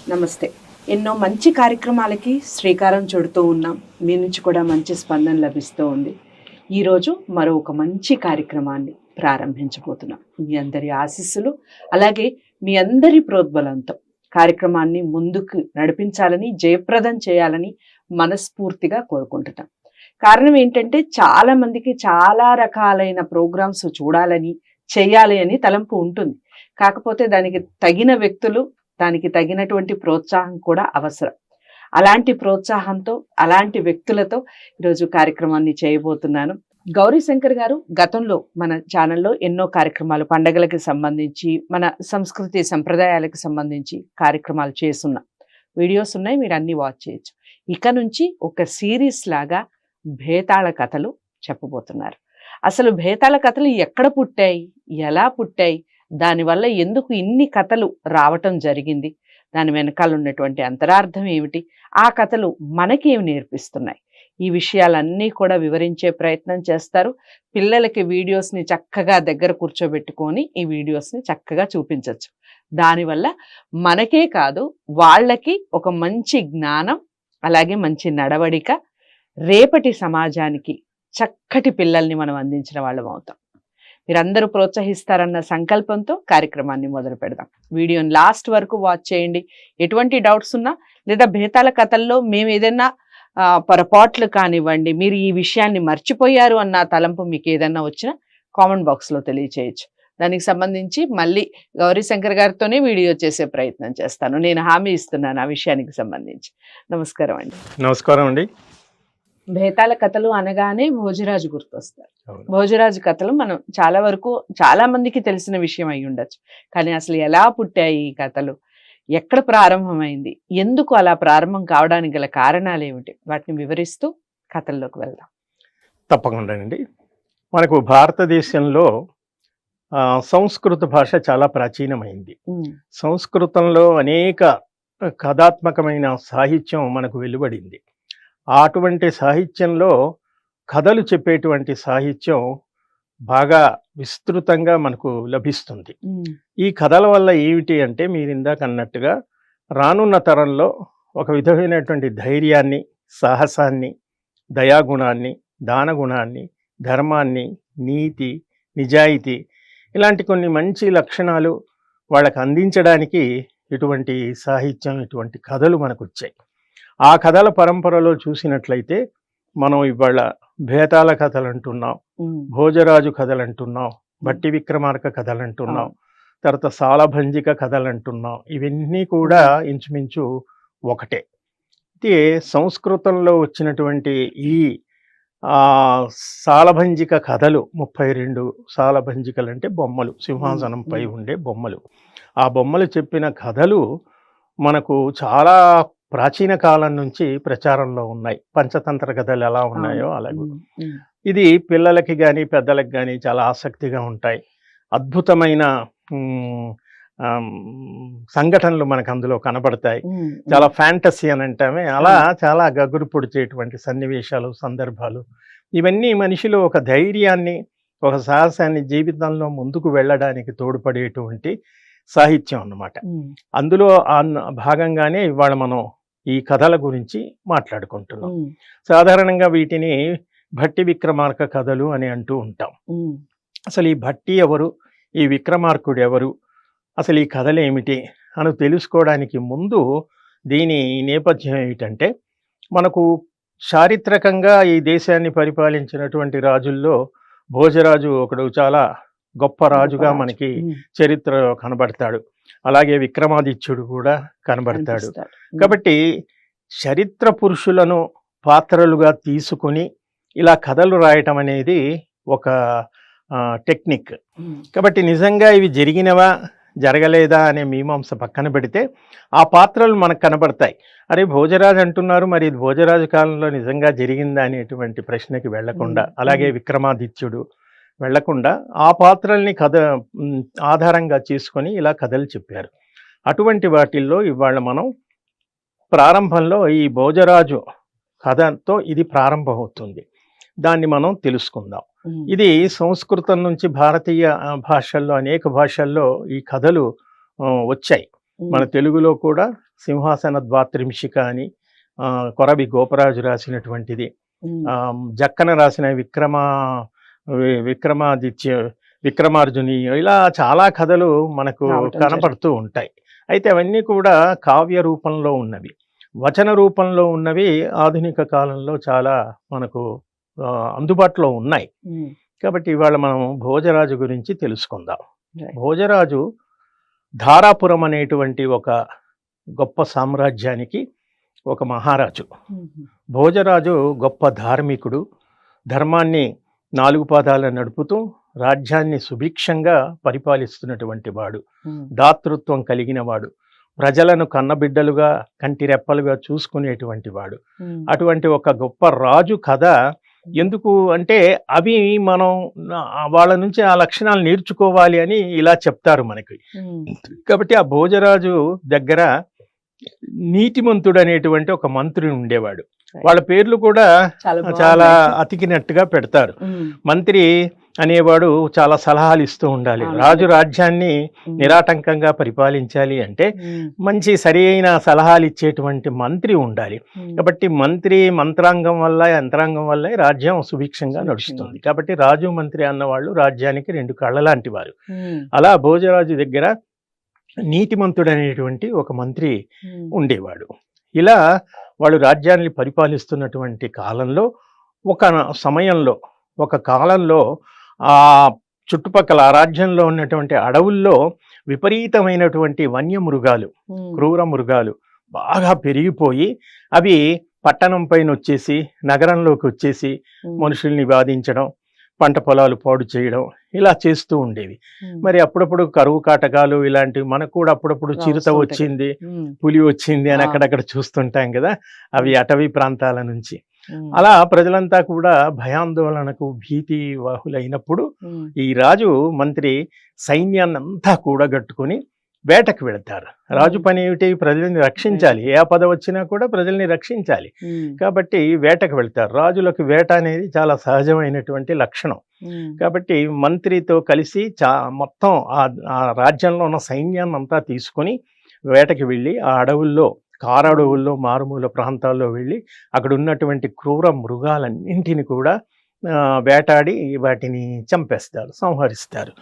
నమస్తే. ఎన్నో మంచి కార్యక్రమాలకి శ్రీకారం చుడుతూ ఉన్నాం. మీ నుంచి కూడా మంచి స్పందన లభిస్తూ ఉంది. ఈరోజు మరో ఒక మంచి కార్యక్రమాన్ని ప్రారంభించబోతున్నాం. మీ అందరి ఆశీస్సులు అలాగే మీ అందరి ప్రోద్బలంతో కార్యక్రమాన్ని ముందుకు నడిపించాలని, జయప్రదం చేయాలని మనస్ఫూర్తిగా కోరుకుంటున్నాం. కారణం ఏంటంటే చాలా మందికి చాలా రకాలైన ప్రోగ్రామ్స్ చూడాలని, చేయాలి అని తలంపు ఉంటుంది. కాకపోతే దానికి తగిన వ్యక్తులు, దానికి తగినటువంటి ప్రోత్సాహం కూడా అవసరం. అలాంటి ప్రోత్సాహంతో, అలాంటి వ్యక్తులతో ఈరోజు కార్యక్రమాన్ని చేయబోతున్నాను. గౌరీశంకర్ గారు గతంలో మన ఛానల్లో ఎన్నో కార్యక్రమాలు, పండగలకి సంబంధించి, మన సంస్కృతి సంప్రదాయాలకు సంబంధించి కార్యక్రమాలు చేస్తున్నా వీడియోస్ ఉన్నాయి, మీరు అన్ని వాచ్ చేయొచ్చు. ఇక నుంచి ఒక సిరీస్ లాగా భేతాళ కథలు చెప్పబోతున్నారు. అసలు భేతాళ కథలు ఎక్కడ పుట్టాయి, ఎలా పుట్టాయి, దానివల్ల ఎందుకు ఇన్ని కథలు రావటం జరిగింది, దాని వెనకాల ఉన్నటువంటి అంతరార్థం ఏమిటి, ఆ కథలు మనకేమి నేర్పిస్తున్నాయి, ఈ విషయాలన్నీ కూడా వివరించే ప్రయత్నం చేస్తారు. పిల్లలకి వీడియోస్ని చక్కగా దగ్గర కూర్చోబెట్టుకొని ఈ వీడియోస్ని చక్కగా చూపించవచ్చు. దానివల్ల మనకే కాదు, వాళ్ళకి ఒక మంచి జ్ఞానం, అలాగే మంచి నడవడిక, రేపటి సమాజానికి చక్కటి పిల్లల్ని మనం అందించిన వాళ్ళం అవుతాం. మీరందరూ ప్రోత్సహిస్తారన్న సంకల్పంతో కార్యక్రమాన్ని మొదలు పెడదాం. వీడియోని లాస్ట్ వరకు వాచ్ చేయండి. ఎటువంటి డౌట్స్ ఉన్నా, లేదా భేతాల కథల్లో మేము ఏదైనా పొరపాట్లు కానివ్వండి, మీరు ఈ విషయాన్ని మర్చిపోయారు అన్న తలంపు మీకు ఏదైనా వచ్చినా కామెంట్ బాక్స్లో తెలియచేయచ్చు. దానికి సంబంధించి మళ్ళీ గౌరీశంకర్ గారితోనే వీడియో చేసే ప్రయత్నం చేస్తాను. నేను హామీ ఇస్తున్నాను ఆ విషయానికి సంబంధించి. నమస్కారం అండి. నమస్కారం అండి. భేతాల కథలు అనగానే భోజరాజు గుర్తొస్తారు. భోజరాజు కథలు మనం చాలా వరకు చాలా మందికి తెలిసిన విషయం అయి ఉండొచ్చు. కానీ అసలు ఎలా పుట్టాయి ఈ కథలు, ఎక్కడ ప్రారంభమైంది, ఎందుకు అలా ప్రారంభం కావడానికి గల కారణాలు ఏమిటి, వాటిని వివరిస్తూ కథల్లోకి వెళ్దాం. తప్పకుండా అండి. మనకు భారతదేశంలో సంస్కృత భాష చాలా ప్రాచీనమైంది. సంస్కృతంలో అనేక కథాత్మకమైన సాహిత్యం మనకు వెలువడింది. అటువంటి సాహిత్యంలో కథలు చెప్పేటువంటి సాహిత్యం బాగా విస్తృతంగా మనకు లభిస్తుంది. ఈ కథల వల్ల ఏమిటి అంటే, మీరు ఇందాక అన్నట్టుగా రానున్న తరంలో ఒక విధమైనటువంటి ధైర్యాన్ని, సాహసాన్ని, దయాగుణాన్ని, దానగుణాన్ని, ధర్మాన్ని, నీతి, నిజాయితీ, ఇలాంటి కొన్ని మంచి లక్షణాలు వాళ్ళకు అందించడానికి ఇటువంటి సాహిత్యం, ఇటువంటి కథలు మనకు వచ్చాయి. ఆ కథల పరంపరలో చూసినట్లయితే మనం ఇవాళ భేతాల కథలు అంటున్నాం, భోజరాజు కథలు అంటున్నాం, భట్టి విక్రమార్క కథలు అంటున్నాం, తర్వాత సాలభంజిక కథలు అంటున్నాం. ఇవన్నీ కూడా ఇంచుమించు ఒకటే. అయితే సంస్కృతంలో వచ్చినటువంటి ఈ సాలభంజిక కథలు 32 సాలభంజికలు అంటే బొమ్మలు, సింహాసనంపై ఉండే బొమ్మలు. ఆ బొమ్మలు చెప్పిన కథలు మనకు చాలా ప్రాచీన కాలం నుంచి ప్రచారంలో ఉన్నాయి. పంచతంత్ర కథలు ఎలా ఉన్నాయో అలాగే ఇది పిల్లలకి కానీ పెద్దలకు కానీ చాలా ఆసక్తిగా ఉంటాయి. అద్భుతమైన సంఘటనలు మనకు అందులో కనబడతాయి. చాలా ఫ్యాంటసీ అని అంటామే, అలా చాలా గగురు పొడిచేటువంటి సన్నివేశాలు, సందర్భాలు, ఇవన్నీ మనిషిలో ఒక ధైర్యాన్ని, ఒక సాహసాన్ని, జీవితంలో ముందుకు వెళ్ళడానికి తోడ్పడేటువంటి సాహిత్యం అన్నమాట. అందులో భాగంగానే ఇవాళ మనం ఈ కథల గురించి మాట్లాడుకుంటున్నాం. సాధారణంగా వీటిని భట్టి విక్రమార్క కథలు అని అంటూ ఉంటాం. అసలు ఈ భట్టి ఎవరు, ఈ విక్రమార్కుడు ఎవరు, అసలు ఈ కథలు ఏమిటి అని తెలుసుకోవడానికి ముందు దీని నేపథ్యం ఏమిటంటే, మనకు చారిత్రకంగా ఈ దేశాన్ని పరిపాలించినటువంటి రాజుల్లో భోజరాజు ఒకడు చాలా గొప్ప రాజుగా మనకి చరిత్రలో కనబడతాడు. అలాగే విక్రమాదిత్యుడు కూడా కనబడతాడు. కాబట్టి చరిత్ర పురుషులను పాత్రలుగా తీసుకుని ఇలా కథలు రాయటం అనేది ఒక టెక్నిక్. కాబట్టి నిజంగా ఇవి జరిగినవా జరగలేదా అనే మీమాంస పక్కన పెడితే ఆ పాత్రలు మనకు కనబడతాయి. అరే భోజరాజు అంటున్నారు, మరి ఇది భోజరాజు కాలంలో నిజంగా జరిగిందా అనేటువంటి ప్రశ్నకి వెళ్లకుండా, అలాగే విక్రమాదిత్యుడు వెళ్లకుండా ఆ పాత్రల్ని కథ ఆధారంగా చేసుకొని ఇలా కథలు చెప్పారు. అటువంటి వాటిల్లో ఇవాళ మనం ప్రారంభంలో ఈ భోజరాజు కథతో ఇది ప్రారంభమవుతుంది. దాన్ని మనం తెలుసుకుందాం. ఇది సంస్కృతం నుంచి భారతీయ భాషల్లో అనేక భాషల్లో ఈ కథలు వచ్చాయి. మన తెలుగులో కూడా సింహాసన ద్వాత్రింశిక అని కొరవి గోపరాజు రాసినటువంటిది, జక్కన రాసిన విక్రమార్జుని, ఇలా చాలా కథలు మనకు కనపడుతూ ఉంటాయి. అయితే అవన్నీ కూడా కావ్య రూపంలో ఉన్నవి. వచన రూపంలో ఉన్నవి ఆధునిక కాలంలో చాలా మనకు అందుబాటులో ఉన్నాయి. కాబట్టి ఇవాళ మనం భోజరాజు గురించి తెలుసుకుందాం. భోజరాజు ధారాపురం అనేటువంటి ఒక గొప్ప సామ్రాజ్యానికి ఒక మహారాజు. భోజరాజు గొప్ప ధార్మికుడు, ధర్మాన్ని 4 పాదాలను నడుపుతూ రాజ్యాన్ని సుభిక్షంగా పరిపాలిస్తున్నటువంటి వాడు, దాతృత్వం కలిగిన వాడు, ప్రజలను కన్నబిడ్డలుగా కంటిరెప్పలుగా చూసుకునేటువంటి వాడు. అటువంటి ఒక గొప్ప రాజు కథ ఎందుకు అంటే అవి మనం వాళ్ళ నుంచి ఆ లక్షణాలు నేర్చుకోవాలి అని ఇలా చెప్తారు మనకి. కాబట్టి ఆ భోజరాజు దగ్గర నీతిమంతుడు అనేటువంటి ఒక మంత్రి ఉండేవాడు. వాళ్ళ పేర్లు కూడా చాలా అతికినట్టుగా పెడతారు. మంత్రి అనేవాడు చాలా సలహాలు ఇస్తూ ఉండాలి. రాజు రాజ్యాన్ని నిరాటంకంగా పరిపాలించాలి అంటే మంచి సరి అయిన సలహాలు ఇచ్చేటువంటి మంత్రి ఉండాలి. కాబట్టి మంత్రి మంత్రాంగం వల్ల యంత్రాంగం వల్ల రాజ్యం సుభిక్షంగా నడుస్తుంది. కాబట్టి రాజు మంత్రి అన్నవాళ్ళు రాజ్యానికి 2 కళ్ళ లాంటి వారు. అలా భోజరాజు దగ్గర నీతిమంతుడు అనేటువంటి ఒక మంత్రి ఉండేవాడు. ఇలా వాళ్ళు రాజ్యాన్ని పరిపాలిస్తున్నటువంటి కాలంలో ఒక కాలంలో ఆ చుట్టుపక్కల ఆ రాజ్యంలో ఉన్నటువంటి అడవుల్లో విపరీతమైనటువంటి వన్యమృగాలు, క్రూర మృగాలు బాగా పెరిగిపోయి అవి పట్టణం పైన వచ్చేసి నగరంలోకి వచ్చేసి మనుషుల్ని బాధించడం, పంట పొలాలు పాడు చేయడం, ఇలా చేస్తూ ఉండేవి. మరి అప్పుడప్పుడు కరువు కాటకాలు ఇలాంటివి మనకు కూడా అప్పుడప్పుడు చిరుత వచ్చింది, పులి వచ్చింది అని అక్కడక్కడ చూస్తుంటాం కదా, అవి అటవీ ప్రాంతాల నుంచి. అలా ప్రజలంతా కూడా భయాందోళనకు భీతి వాహులైనప్పుడు ఈ రాజు మంత్రి సైన్యాన్ని అంతా కూడగట్టుకుని వేటకు వెళతారు. రాజు పని ఏమిటి? ప్రజల్ని రక్షించాలి. ఏ ఆపద వచ్చినా కూడా ప్రజల్ని రక్షించాలి. కాబట్టి వేటకు వెళ్తారు. రాజులకు వేట అనేది చాలా సహజమైనటువంటి లక్షణం. కాబట్టి మంత్రితో కలిసి మొత్తం ఆ రాజ్యంలో ఉన్న సైన్యాన్ని అంతా తీసుకుని వేటకి వెళ్ళి ఆ అడవుల్లో, కారడవుల్లో, మారుమూల ప్రాంతాల్లో వెళ్ళి అక్కడ ఉన్నటువంటి క్రూర మృగాలన్నింటిని కూడా వేటాడి వాటిని చంపేస్తారు, సంహరిస్తారు.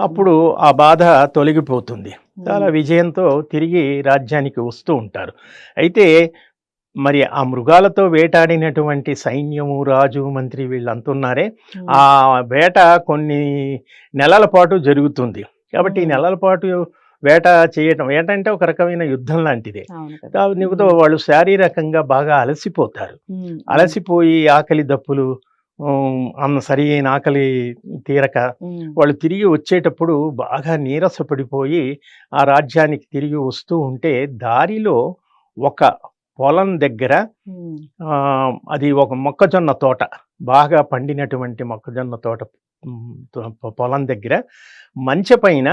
అప్పుడు ఆ బాధ తొలగిపోతుంది. చాలా విజయంతో తిరిగి రాజ్యానికి వస్తూ ఉంటారు. అయితే మరి ఆ మృగాలతో వేటాడినటువంటి సైన్యము, రాజు, మంత్రి వీళ్ళంతున్నారే, ఆ వేట కొన్ని నెలల పాటు జరుగుతుంది. కాబట్టి ఈ నెలల పాటు వేట చేయటం, ఏంటంటే ఒక రకమైన యుద్ధం లాంటిదే. నిమితో వాళ్ళు శారీరకంగా బాగా అలసిపోతారు. అలసిపోయి ఆకలి దప్పులు, సరి అయిన ఆకలి తీరక వాళ్ళు తిరిగి వచ్చేటప్పుడు బాగా నీరసపడిపోయి ఆ రాజ్యానికి తిరిగి వస్తూ ఉంటే దారిలో ఒక పొలం దగ్గర అది ఒక మొక్కజొన్న తోట, బాగా పండినటువంటి మొక్కజొన్న తోట పొలం దగ్గర మంచె పైన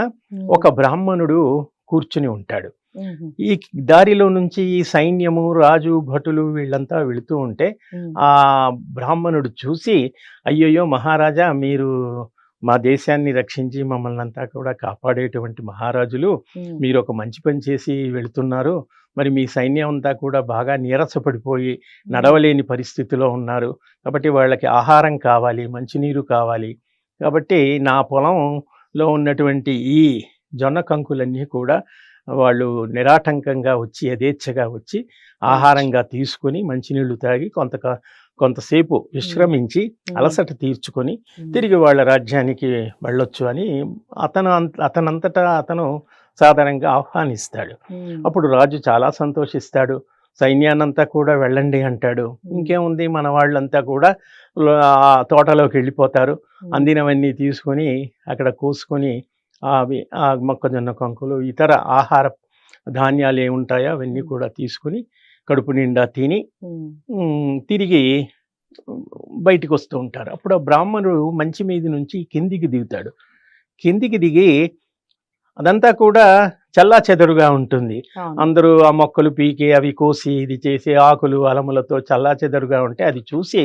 ఒక బ్రాహ్మణుడు కూర్చుని ఉంటాడు. ఈ దారిలో నుంచి ఈ సైన్యము, రాజు, భటులు వీళ్ళంతా వెళుతూ ఉంటే ఆ బ్రాహ్మణుడు చూసి, అయ్యయ్యో మహారాజా, మీరు మా దేశాన్ని రక్షించి మమ్మల్ని అంతా కూడా కాపాడేటువంటి మహారాజులు, మీరు ఒక మంచి పని చేసి వెళుతున్నారు. మరి మీ సైన్యం అంతా కూడా బాగా నీరసపడిపోయి నడవలేని పరిస్థితిలో ఉన్నారు. కాబట్టి వాళ్ళకి ఆహారం కావాలి, మంచినీరు కావాలి. కాబట్టి నా పొలంలో ఉన్నటువంటి ఈ జొన్న కంకులన్నీ కూడా వాళ్ళు నిరాటంకంగా వచ్చి, యథేచ్ఛగా వచ్చి ఆహారంగా తీసుకుని మంచినీళ్లు తాగి కొంతసేపు విశ్రమించి అలసట తీర్చుకొని తిరిగి వాళ్ళ రాజ్యానికి వెళ్ళొచ్చు అని అతనంతటా అతను సాధారణంగా ఆహ్వానిస్తాడు. అప్పుడు రాజు చాలా సంతోషిస్తాడు. సైన్యాన్నంతా కూడా వెళ్ళండి అంటాడు. ఇంకేముంది, మన వాళ్ళంతా కూడా తోటలోకి వెళ్ళిపోతారు. అందినవన్నీ తీసుకొని అక్కడ కోసుకొని అవి ఆ మొక్కజొన్న కంకులు, ఇతర ఆహార ధాన్యాలు ఏముంటాయో అవన్నీ కూడా తీసుకుని కడుపు నిండా తిని తిరిగి బయటికి వస్తూ ఉంటారు. అప్పుడు ఆ బ్రాహ్మణుడు మంచి మీద నుంచి కిందికి దిగుతాడు. కిందికి దిగి అదంతా కూడా చల్లా చెదరుగా ఉంటుంది. అందరూ ఆ మొక్కలు పీకి అవి కోసి ఇది చేసి ఆకులు అలములతో చల్లా చెదరుగా ఉంటే అది చూసి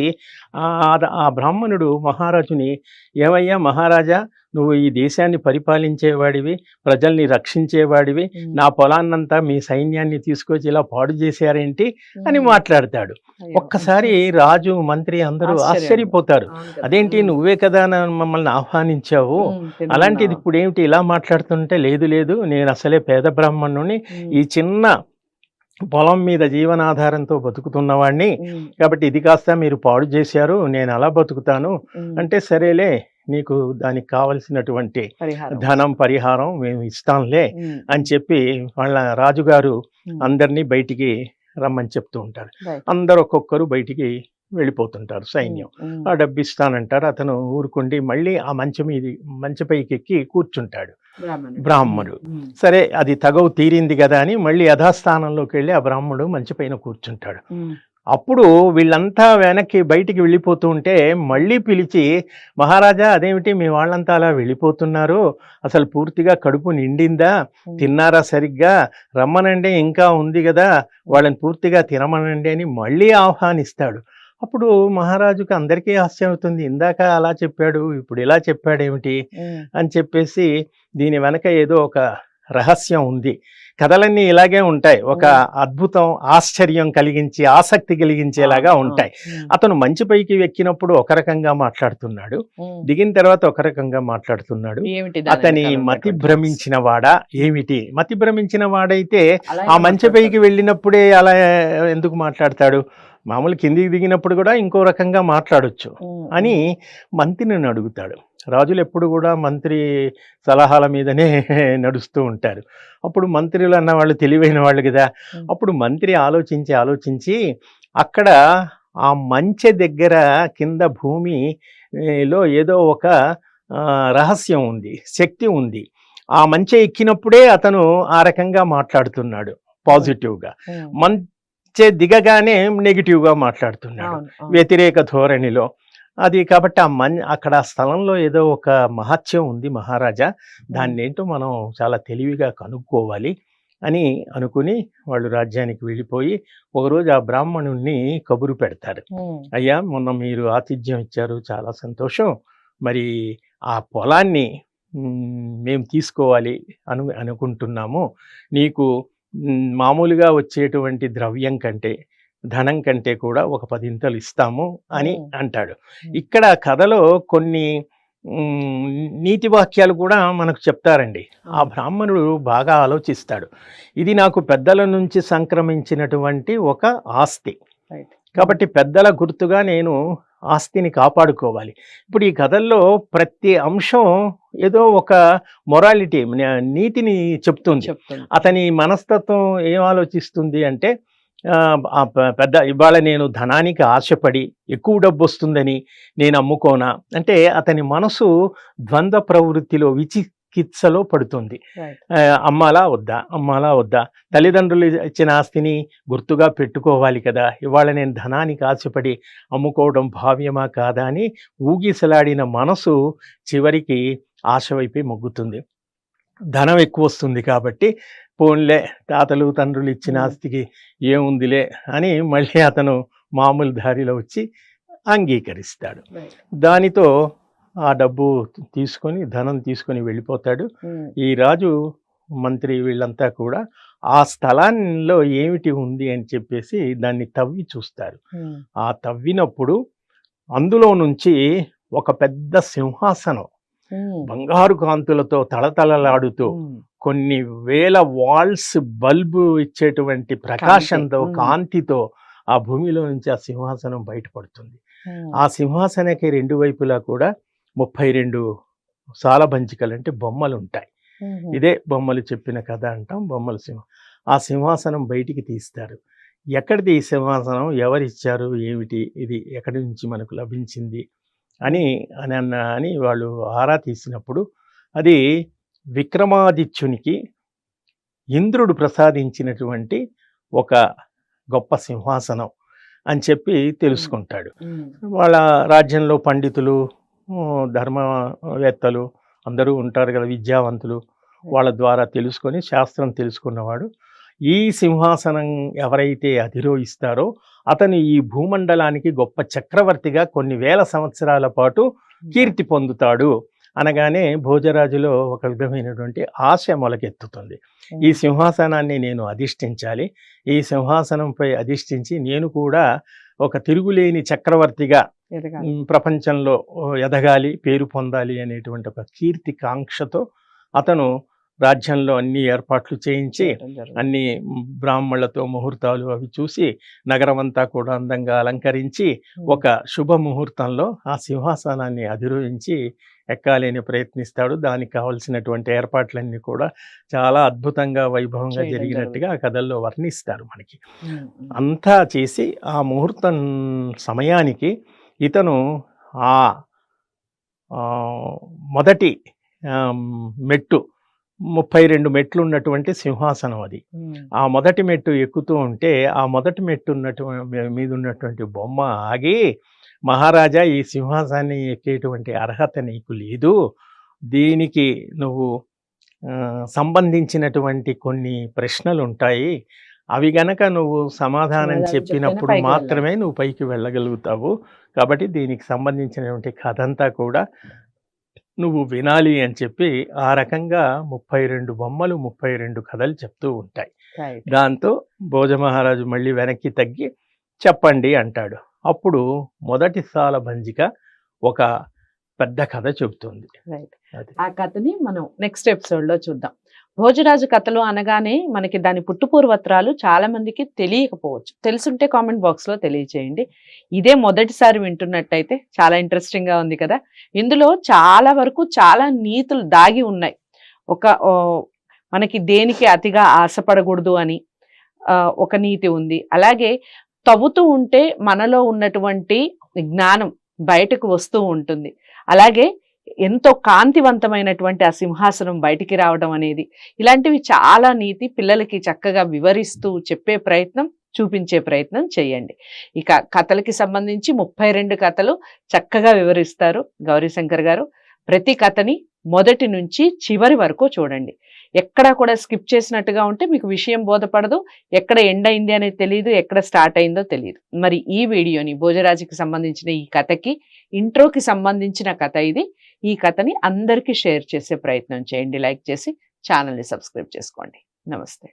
ఆ బ్రాహ్మణుడు మహారాజుని, ఏమయ్యా మహారాజా, నువ్వు ఈ దేశాన్ని పరిపాలించేవాడివి, ప్రజల్ని రక్షించేవాడివి, నా పొలాన్నంతా మీ సైన్యాన్ని తీసుకొచ్చి ఇలా పాడు చేశారేంటి అని మాట్లాడతాడు. ఒక్కసారి రాజు, మంత్రి అందరూ ఆశ్చర్యపోతారు. అదేంటి, నువ్వే కదా మమ్మల్ని ఆహ్వానించావు, అలాంటిది ఇప్పుడు ఏమిటి ఇలా మాట్లాడుతుంటే, లేదు లేదు, నేను అసలే పేద బ్రాహ్మణుని, ఈ చిన్న పొలం మీద జీవనాధారంతో బతుకుతున్నవాడిని, కాబట్టి ఇది కాస్త మీరు పాడు చేశారు, నేను అలా బతుకుతాను అంటే, సరేలే నీకు దానికి కావలసినటువంటి ధనం, పరిహారం మేము ఇస్తాంలే అని చెప్పి వాళ్ళ రాజుగారు అందరినీ బయటికి రమ్మని చెప్తూ ఉంటారు. అందరు ఒక్కొక్కరు బయటికి వెళ్ళిపోతుంటారు సైన్యం. ఆ డబ్బు ఇస్తానంటారు. అతను ఊరుకుండి మళ్ళీ ఆ మంచపైకి ఎక్కి కూర్చుంటాడు బ్రాహ్మణుడు. సరే, అది తగవు తీరింది కదా అని మళ్ళీ యథాస్థానంలోకి వెళ్ళి ఆ బ్రాహ్మణుడు మంచపైన కూర్చుంటాడు. అప్పుడు వీళ్ళంతా వెనక్కి బయటికి వెళ్ళిపోతూ ఉంటే మళ్ళీ పిలిచి, మహారాజా అదేమిటి మీ వాళ్ళంతా అలా వెళ్ళిపోతున్నారు, అసలు పూర్తిగా కడుపు నిండిందా, తిన్నారా సరిగ్గా, రమ్మనండి ఇంకా ఉంది కదా, వాళ్ళని పూర్తిగా తినమనండి అని మళ్ళీ ఆహ్వానిస్తాడు. అప్పుడు మహారాజుకి అందరికీ ఆశ్చర్యం అవుతుంది, ఇందాక అలా చెప్పాడు, ఇప్పుడు ఇలా చెప్పాడేమిటి అని చెప్పేసి దీని వెనక ఏదో ఒక రహస్యం ఉంది. కథలన్నీ ఇలాగే ఉంటాయి, ఒక అద్భుతం, ఆశ్చర్యం కలిగించి ఆసక్తి కలిగించేలాగా ఉంటాయి. అతను మంచి పైకి ఎక్కినప్పుడు ఒక రకంగా మాట్లాడుతున్నాడు, దిగిన తర్వాత ఒక రకంగా మాట్లాడుతున్నాడు. అతని మతి భ్రమించిన వాడా ఏమిటి? మతి భ్రమించిన వాడైతే ఆ మంచి పైకి వెళ్ళినప్పుడే అలా ఎందుకు మాట్లాడతాడు? మామూలు కిందికి దిగినప్పుడు కూడా ఇంకో రకంగా మాట్లాడొచ్చు అని మంత్రిని అడుగుతాడు. రాజులు ఎప్పుడు కూడా మంత్రి సలహాల మీదనే నడుస్తూ ఉంటారు. అప్పుడు మంత్రులు అన్న వాళ్ళు తెలివైన వాళ్ళు కదా. అప్పుడు మంత్రి ఆలోచించి అక్కడ ఆ మంచె దగ్గర కింద భూమిలో ఏదో ఒక రహస్యం ఉంది, శక్తి ఉంది. ఆ మంచె ఎక్కినప్పుడే అతను ఆ రకంగా మాట్లాడుతున్నాడు పాజిటివ్గా, దిగగానే నెగిటివ్గా మాట్లాడుతున్నాడు వ్యతిరేక ధోరణిలో. అది కాబట్టి అక్కడ స్థలంలో ఏదో ఒక మహత్యం ఉంది మహారాజా, దాన్ని ఏంటో మనం చాలా తెలివిగా కనుక్కోవాలి అని అనుకుని వాళ్ళు రాజ్యానికి వెళ్ళిపోయి ఒకరోజు ఆ బ్రాహ్మణుణ్ణి కబురు పెడతారు. అయ్యా, మొన్న మీరు ఆతిథ్యం ఇచ్చారు, చాలా సంతోషం, మరి ఆ పొలాన్ని మేము తీసుకోవాలి అనుకుంటున్నాము, నీకు మామూలుగా వచ్చేటువంటి ద్రవ్యం కంటే, ధనం కంటే కూడా ఒక 10 ఇంతలు ఇస్తాము అని అంటాడు. ఇక్కడ కథలో కొన్ని నీతి వాక్యాలు కూడా మనకు చెప్తారండి. ఆ బ్రాహ్మణుడు బాగా ఆలోచిస్తాడు, ఇది నాకు పెద్దల నుంచి సంక్రమించినటువంటి ఒక ఆస్తి, కాబట్టి పెద్దల గుర్తుగా నేను ఆస్తిని కాపాడుకోవాలి. ఇప్పుడు ఈ కథల్లో ప్రతి అంశం ఏదో ఒక మొరాలిటీ, నీతిని చెప్తుంది. అతని మనస్తత్వం ఏం ఆలోచిస్తుంది అంటే, ఇవాళ నేను ధనానికి ఆశపడి ఎక్కువ డబ్బు వస్తుందని నేను అమ్ముకోనా అంటే, అతని మనసు ద్వంద్వ ప్రవృత్తిలో చికిత్సలో పడుతుంది. అమ్మాలా వద్దా, తల్లిదండ్రులు ఇచ్చిన ఆస్తిని గుర్తుగా పెట్టుకోవాలి కదా, ఇవాళ నేను ధనానికి ఆశపడి అమ్ముకోవడం భావ్యమా కాదా అని ఊగిసలాడిన మనసు చివరికి ఆశ వైపే మొగ్గుతుంది. ధనం ఎక్కువ వస్తుంది కాబట్టి పోన్లే, తాతలు తండ్రులు ఇచ్చిన ఆస్తికి ఏముందిలే అని మళ్ళీ అతను మామూలు దారిలో వచ్చి అంగీకరిస్తాడు. దానితో ఆ డబ్బు తీసుకొని, ధనం తీసుకొని వెళ్ళిపోతాడు. ఈ రాజు, మంత్రి వీళ్ళంతా కూడా ఆ స్థలాల్లో ఏమిటి ఉంది అని చెప్పేసి దాన్ని తవ్వి చూస్తారు. ఆ తవ్వినప్పుడు అందులో నుంచి ఒక పెద్ద సింహాసనం బంగారు కాంతులతో తళతళలాడుతూ కొన్ని వేల వాల్స్ బల్బు ఇచ్చేటువంటి ప్రకాశంతో, కాంతితో ఆ భూమిలో నుంచి ఆ సింహాసనం బయటపడుతుంది. ఆ సింహాసనకి 2 వైపులా కూడా 32 సాలబంచికలు అంటే బొమ్మలు ఉంటాయి. ఇదే బొమ్మలు చెప్పిన కథ అంటాం, బొమ్మల ఆ సింహాసనం బయటికి తీస్తారు. ఎక్కడిది ఈ సింహాసనం, ఎవరిచ్చారు, ఏమిటి, ఇది ఎక్కడి నుంచి మనకు లభించింది అని వాళ్ళు ఆరా తీసినప్పుడు అది విక్రమాదిత్యునికి ఇంద్రుడు ప్రసాదించినటువంటి ఒక గొప్ప సింహాసనం అని చెప్పి తెలుసుకుంటాడు. వాళ్ళ రాజ్యంలో పండితులు, ధర్మవేత్తలు అందరూ ఉంటారు కదా, విద్యావంతులు, వాళ్ళ ద్వారా తెలుసుకొని శాస్త్రం తెలుసుకున్నవాడు ఈ సింహాసనం ఎవరైతే అధిరోహిస్తారో అతను ఈ భూమండలానికి గొప్ప చక్రవర్తిగా కొన్ని వేల సంవత్సరాల పాటు కీర్తి పొందుతాడు అనగానే భోజరాజులో ఒక విధమైనటువంటి ఆశ మొలకెత్తుతుంది. ఈ సింహాసనాన్ని నేను అధిష్ఠించాలి, ఈ సింహాసనంపై అధిష్ఠించి నేను కూడా ఒక తిరుగులేని చక్రవర్తిగా ప్రపంచంలో ఎదగాలి, పేరు పొందాలి అనేటువంటి ఒక కీర్తి కాంక్షతో అతను రాజ్యంలో అన్ని ఏర్పాట్లు చేయించి అన్ని బ్రాహ్మణులతో ముహూర్తాలు అవి చూసి నగరమంతా కూడా అందంగా అలంకరించి ఒక శుభ ముహూర్తంలో ఆ సింహాసనాన్ని అధిరోహించి ఎక్కాలని ప్రయత్నిస్తాడు. దానికి కావలసినటువంటి ఏర్పాట్లన్నీ కూడా చాలా అద్భుతంగా వైభవంగా జరిగినట్టుగా ఆ కథల్లో వర్ణిస్తారు మనకి. అంతా చేసి ఆ ముహూర్తం సమయానికి ఇతను ఆ మొదటి మెట్టు 32 మెట్లు ఉన్నటువంటి సింహాసనం అది. ఆ మొదటి మెట్టు ఎక్కుతూ ఉంటే ఆ మొదటి మెట్టు మీద ఉన్నటువంటి బొమ్మ ఆగి, మహారాజా ఈ సింహాసాన్ని ఎక్కేటువంటి అర్హత నీకు లేదు, దీనికి నువ్వు సంబంధించినటువంటి కొన్ని ప్రశ్నలు ఉంటాయి, అవి గనక నువ్వు సమాధానం చెప్పినప్పుడు మాత్రమే నువ్వు పైకి వెళ్ళగలుగుతావు, కాబట్టి దీనికి సంబంధించినటువంటి కథ అంతా కూడా నువ్వు వినాలి అని చెప్పి ఆ రకంగా 32 బొమ్మలు 32 కథలు చెప్తూ ఉంటాయి. దాంతో భోజమహారాజు మళ్ళీ వెనక్కి తగ్గి చెప్పండి అంటాడు. అప్పుడు మొదటి సాలభంజిక ఒక పెద్ద కథ చెబుతుంది. ఆ కథని మనం నెక్స్ట్ ఎపిసోడ్ లో చూద్దాం. భోజరాజు కథలు అనగానే మనకి దాని పుట్టుపూర్వత్రాలు చాలా మందికి తెలియకపోవచ్చు. తెలుసుంటే కామెంట్ బాక్స్ లో తెలియచేయండి. ఇదే మొదటిసారి వింటున్నట్టయితే చాలా ఇంట్రెస్టింగ్ గా ఉంది కదా. ఇందులో చాలా వరకు చాలా నీతులు దాగి ఉన్నాయి. మనకి దేనికి అతిగా ఆశపడకూడదు అని ఒక నీతి ఉంది. అలాగే తవ్వుతూ ఉంటే మనలో ఉన్నటువంటి జ్ఞానం బయటకు వస్తూ ఉంటుంది. అలాగే ఎంతో కాంతివంతమైనటువంటి ఆ సింహాసనం బయటికి రావడం అనేది, ఇలాంటివి చాలా నీతి పిల్లలకి చక్కగా వివరిస్తూ చెప్పే ప్రయత్నం, చూపించే ప్రయత్నం చేయండి. ఇక కథలకి సంబంధించి 32 కథలు చక్కగా వివరిస్తారు గౌరీశంకర్ గారు. ప్రతి కథని మొదటి నుంచి చివరి వరకు చూడండి. ఎక్కడా కూడా స్కిప్ చేసినట్టుగా ఉంటే మీకు విషయం బోధపడదు, ఎక్కడ ఎండ్ అయింది అనేది తెలియదు, ఎక్కడ స్టార్ట్ అయిందో తెలియదు. మరి ఈ వీడియోని భోజరాజుకి సంబంధించిన ఈ కథకి ఇంట్రోకి సంబంధించిన కథ ఇది. ఈ కథని అందరికీ షేర్ చేసే ప్రయత్నం చేయండి. లైక్ చేసి ఛానల్ని సబ్స్క్రైబ్ చేసుకోండి. నమస్తే.